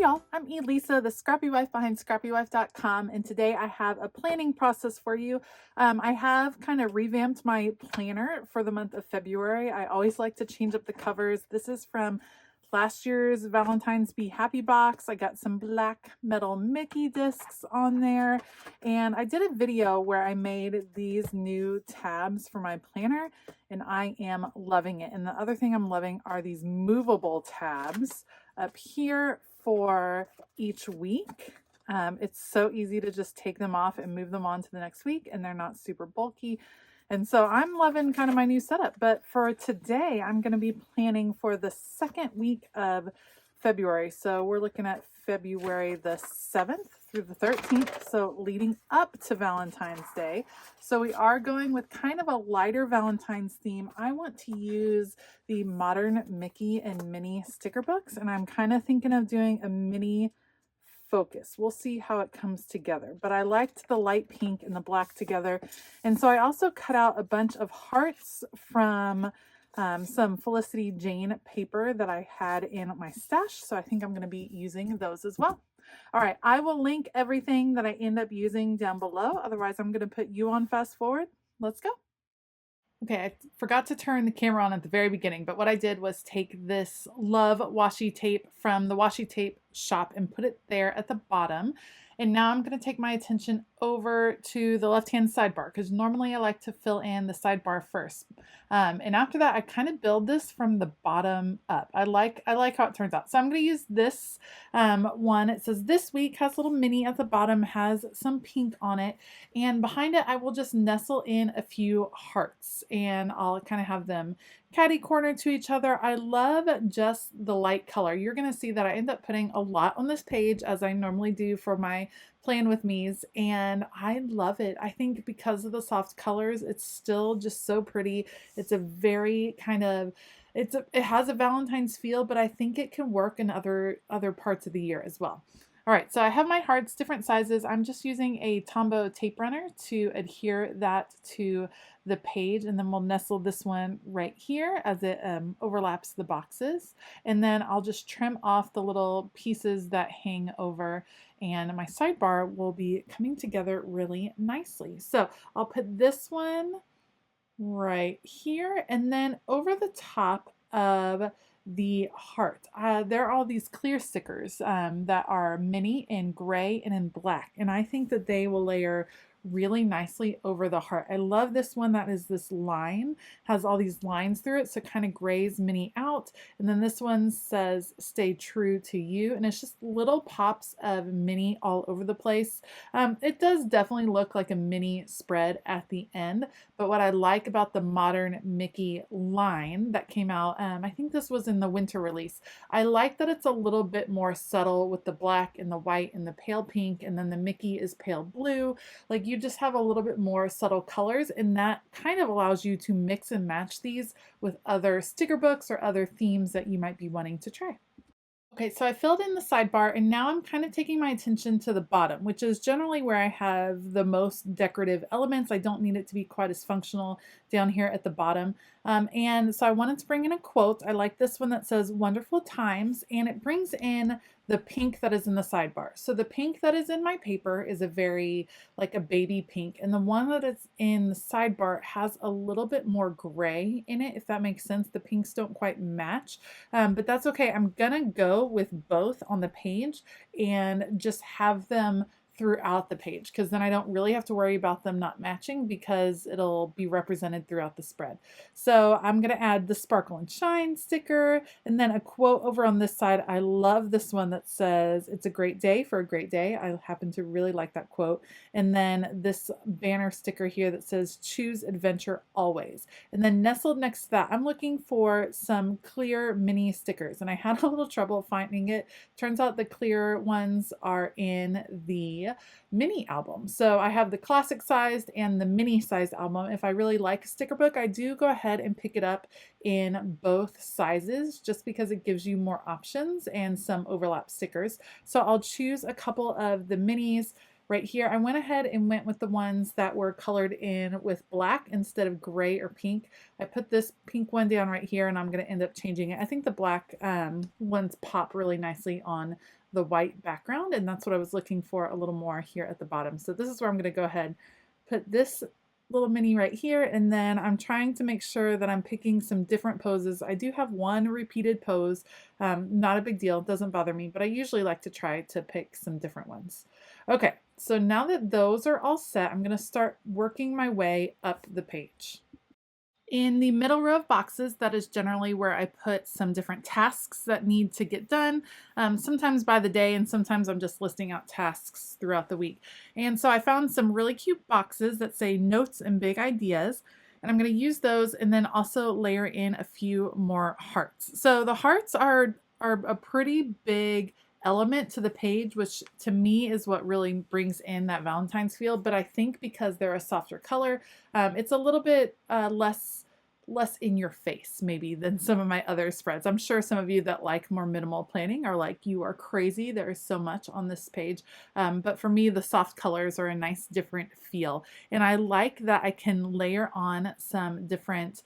y'all, I'm Elisa, the Scrappy Wife behind ScrappyWife.com, and today I have a planning process for you. I have kind of revamped my planner for the month of February. I always like to change up the covers. This is from last year's Valentine's Be Happy box. I got some black metal Mickey discs on there, and I did a video where I made these new tabs for my planner, and I am loving it. And the other thing I'm loving are these movable tabs up here for each week. It's so easy to just take them off and move them on to the next week, and they're not super bulky. And so I'm loving kind of my new setup. But for today, I'm going to be planning for the second week of February. So we're looking at February the 7th through the 13th, so leading up to Valentine's Day. So we are going with kind of a lighter Valentine's theme. I want to use the modern Mickey and Minnie sticker books, and I'm kind of thinking of doing a mini focus. We'll see how it comes together, but I liked the light pink and the black together. And so I also cut out a bunch of hearts from some Felicity Jane paper that I had in my stash. So I think I'm going to be using those as well. All right, I will link everything that I end up using down below. Otherwise, I'm going to put you on fast forward. Let's go. Okay, I forgot to turn the camera on at the very beginning, but what I did was take this Love washi tape from the washi tape shop and put it there at the bottom. And now I'm going to take my attention over to the left-hand sidebar, because normally I like to fill in the sidebar first. And after that, I kind of build this from the bottom up. I like how it turns out. So I'm going to use this one. It says this week has little Minnie at the bottom, has some pink on it. And behind it, I will just nestle in a few hearts, and I'll kind of have them catty corner to each other. I love just the light color. You're going to see that I end up putting a lot on this page, as I normally do for my Plan With Me's, and I love it. I think because of the soft colors, it's still just so pretty. It's a very kind of, it has a Valentine's feel, but I think it can work in other parts of the year as well. All right, so I have my hearts, different sizes. I'm just using a Tombow tape runner to adhere that to the page, and then we'll nestle this one right here as it overlaps the boxes. And then I'll just trim off the little pieces that hang over, and my sidebar will be coming together really nicely. So I'll put this one right here, and then over the top of the heart, there are all these clear stickers that are Minnie in gray and in black, and I think that they will layer really nicely over the heart. I love this one that is this line, has all these lines through it, so it kind of grays Minnie out. And then this one says stay true to you, and it's just little pops of Minnie all over the place. It does definitely look like a mini spread at the end, but what I like about the modern Mickey line that came out, I think this was in the winter release, I like that it's a little bit more subtle with the black and the white and the pale pink, and then the Mickey is pale blue. Like, you just have a little bit more subtle colors, and that kind of allows you to mix and match these with other sticker books or other themes that you might be wanting to try. Okay, so I filled in the sidebar, and now I'm kind of taking my attention to the bottom, which is generally where I have the most decorative elements. I don't need it to be quite as functional down here at the bottom. And so I wanted to bring in a quote. I like this one that says wonderful times, and it brings in the pink that is in the sidebar. So the pink that is in my paper is a very like a baby pink, and the one that is in the sidebar has a little bit more gray in it, if that makes sense. The pinks don't quite match, but that's okay. I'm gonna go with both on the page and just have them throughout the page, because then I don't really have to worry about them not matching, because it'll be represented throughout the spread. So I'm going to add the Sparkle and Shine sticker, and then a quote over on this side. I love this one that says it's a great day for a great day. I happen to really like that quote. And then this banner sticker here that says choose adventure always. And then nestled next to that, I'm looking for some clear mini stickers, and I had a little trouble finding it. Turns out the clear ones are in the mini album. So I have the classic sized and the mini sized album. If I really like a sticker book, I do go ahead and pick it up in both sizes, just because it gives you more options and some overlap stickers. So I'll choose a couple of the minis, right here. I went ahead and went with the ones that were colored in with black instead of gray or pink. I put this pink one down right here, and I'm going to end up changing it. I think the black ones pop really nicely on the white background, and that's what I was looking for a little more here at the bottom. So this is where I'm going to go ahead, put this little mini right here, and then I'm trying to make sure that I'm picking some different poses. I do have one repeated pose, not a big deal, doesn't bother me, but I usually like to try to pick some different ones. Okay, so now that those are all set, I'm going to start working my way up the page. In the middle row of boxes, that is generally where I put some different tasks that need to get done, sometimes by the day, and sometimes I'm just listing out tasks throughout the week. And so I found some really cute boxes that say notes and big ideas, and I'm going to use those and then also layer in a few more hearts. So the hearts are a pretty big element to the page, which to me is what really brings in that Valentine's feel. But I think because they're a softer color, it's a little bit less in your face maybe than some of my other spreads. I'm sure some of you that like more minimal planning are like, you are crazy, there is so much on this page. But for me, the soft colors are a nice different feel, and I like that I can layer on some different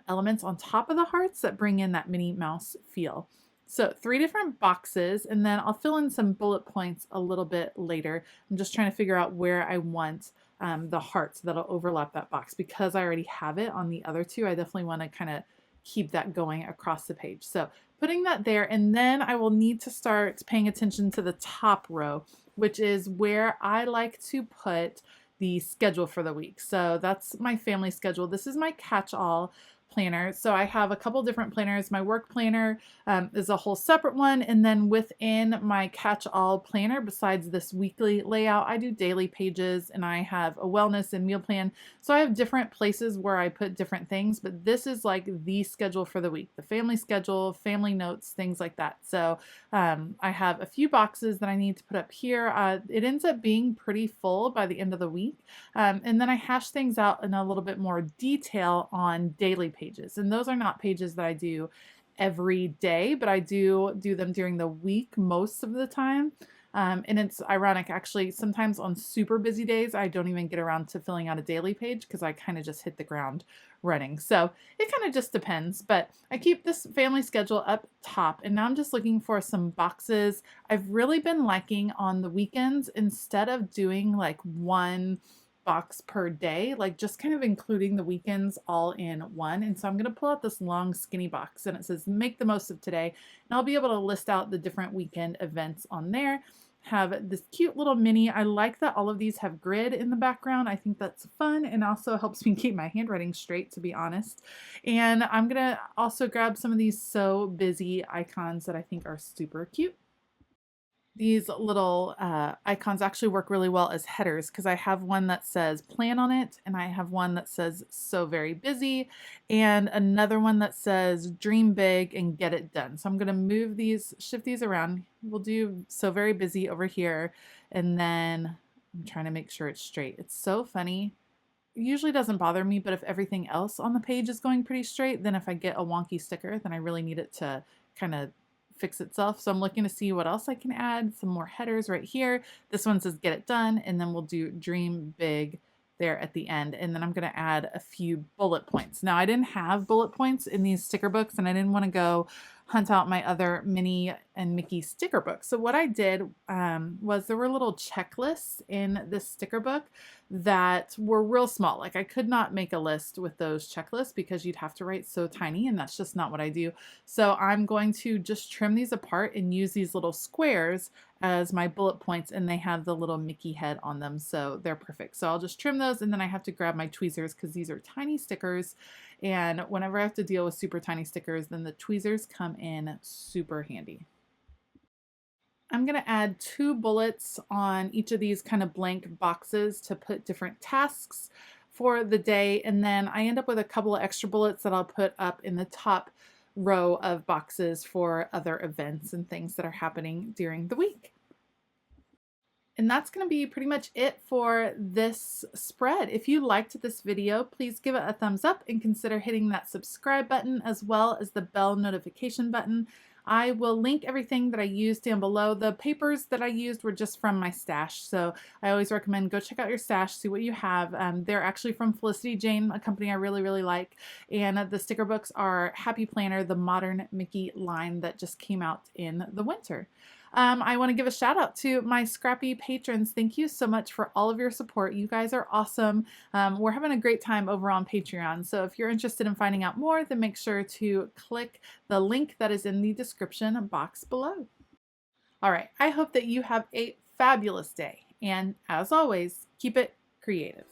elements on top of the hearts that bring in that Minnie Mouse feel. So 3 different boxes, and then I'll fill in some bullet points a little bit later. I'm just trying to figure out where I want the hearts that'll overlap that box. Because I already have it on the other 2, I definitely want to kind of keep that going across the page. So putting that there, and then I will need to start paying attention to the top row, which is where I like to put the schedule for the week. So that's my family schedule. This is my catch-all planner. So I have a couple different planners. My work planner is a whole separate one, and then within my catch-all planner, besides this weekly layout, I do daily pages, and I have a wellness and meal plan. So I have different places where I put different things, but this is like the schedule for the week, the family schedule, family notes, things like that. So I have a few boxes that I need to put up here. It ends up being pretty full by the end of the week, and then I hash things out in a little bit more detail on daily pages, and those are not pages that I do every day, but I do them during the week most of the time. And it's ironic, actually, sometimes on super busy days, I don't even get around to filling out a daily page because I kind of just hit the ground running. So it kind of just depends, but I keep this family schedule up top, and now I'm just looking for some boxes. I've really been liking on the weekends, instead of doing like one box per day, like just kind of including the weekends all in one. And so I'm going to pull out this long skinny box, and it says make the most of today, and I'll be able to list out the different weekend events on there. Have this cute little mini. I like that all of these have grid in the background. I think that's fun, and also helps me keep my handwriting straight, to be honest. And I'm gonna also grab some of these So Busy icons that I think are super cute. These little icons actually work really well as headers, because I have one that says plan on it, and I have one that says so very busy, and another one that says dream big and get it done. So I'm going to move these, shift these around. We'll do so very busy over here, and then I'm trying to make sure it's straight. It's so funny. It usually doesn't bother me, but if everything else on the page is going pretty straight, then if I get a wonky sticker, then I really need it to kind of fix itself. So I'm looking to see what else I can add. Some more headers right here. This one says get it done, and then we'll do dream big there at the end. And then I'm going to add a few bullet points. Now, I didn't have bullet points in these sticker books, and I didn't want to go hunt out my other Minnie and Mickey sticker books. So what I did was there were little checklists in this sticker book that were real small. Like, I could not make a list with those checklists because you'd have to write so tiny, and that's just not what I do. So I'm going to just trim these apart and use these little squares as my bullet points, and they have the little Mickey head on them, so they're perfect. So I'll just trim those, and then I have to grab my tweezers because these are tiny stickers, and whenever I have to deal with super tiny stickers, then the tweezers come in super handy. I'm going to add 2 bullets on each of these kind of blank boxes to put different tasks for the day, and then I end up with a couple of extra bullets that I'll put up in the top row of boxes for other events and things that are happening during the week. And that's going to be pretty much it for this spread. If you liked this video, please give it a thumbs up and consider hitting that subscribe button as well as the bell notification button. I will link everything that I used down below. The papers that I used were just from my stash, so I always recommend go check out your stash, see what you have. They're actually from Felicity Jane, a company I really, really like, and the sticker books are Happy Planner, the Modern Mickey line that just came out in the winter. I want to give a shout out to my Scrappy patrons. Thank you so much for all of your support. You guys are awesome. We're having a great time over on Patreon. So if you're interested in finding out more, then make sure to click the link that is in the description box below. All right, I hope that you have a fabulous day. And as always, keep it creative.